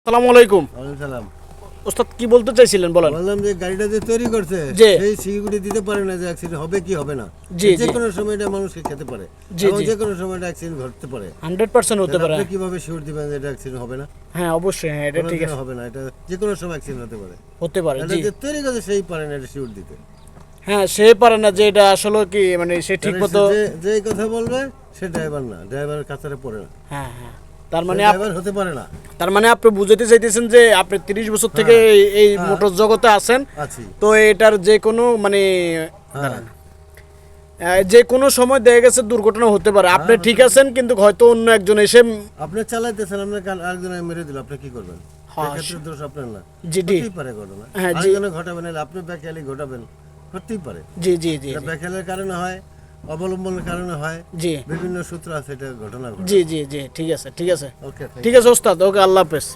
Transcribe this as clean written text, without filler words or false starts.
আসসালামু আলাইকুম। ওয়ালাইকুম সালাম। ওস্তাদ কি বলতে চাইছিলেন বলেন। বললাম যে গাড়িটা যে তৈরি করছে জি। সেই সিকিউরিটি দিতে পারে না যে অ্যাক্সিডেন্ট হবে কি হবে না। জি, যে জি। কোনো সময় এটা মানুষকে খেতে পারে জি, এবং জি। যে কোনো সময় এটা অ্যাক্সিডেন্ট ঘটতে পারে। 100% হতে পারে। আপনি কিভাবে শিওর দিবেন যে এটা অ্যাক্সিডেন্ট হবে না? হ্যাঁ অবশ্যই, হ্যাঁ এটা ঠিক কোনোদিনও আছে। হবে না, এটা যে কোনো সময় অ্যাক্সিডেন্ট হতে পারে। হতে পারে এটা জি। যে তৈরি করছে সেই পারে না এটা শিওর দিতে। হ্যাঁ সে পারে না যে এটা আসলে কি মানে সে ঠিক তাহলে মতো। যে যেই কথা বলবে সে ড্রাইভার না, ড্রাইভারের কাতারে পড়ে না, হ্যাঁ হ্যাঁ তার মানে ড্রাইভার হতে পারে না। তার মানে আপনি বুঝাতে চাইতেছেন যে আপনি 30 বছর থেকে এই হ্যাঁ। মোটর জগতে আছেন, আছি। তো এটার যে কোনো মানে হ্যাঁ যে কোনো সময় দেখা গেছে দুর্ঘটনা হতে পারে। আপনি ঠিক আছেন কিন্তু হয়তো অন্য একজন এসে আপনি চালাইতেছেন, আপনার আরেকজন মেরে দিল, আপনি কি করবেন? হ্যাঁ, এক্ষেত্রে দোষ আপনার না। জি জি হতেই পারে ঘটনা, হ্যাঁ, জি। আরেকজনে ঘটাবেন না, আপনি ব্যাকআলি ঘটাবেন, হতেই পারে। জি জি জি এটা ব্যাকআলের কারণে হয়, অবলম্বনের কারণে হয়, জি বিভিন্ন সূত্র আছে এটা ঘটনা ঘটে। জি জি জি ঠিক আছে ঠিক আছে ওকে, ঠিক আছে ওস্তাদ, ওকে আল্লাহ হাফেজ।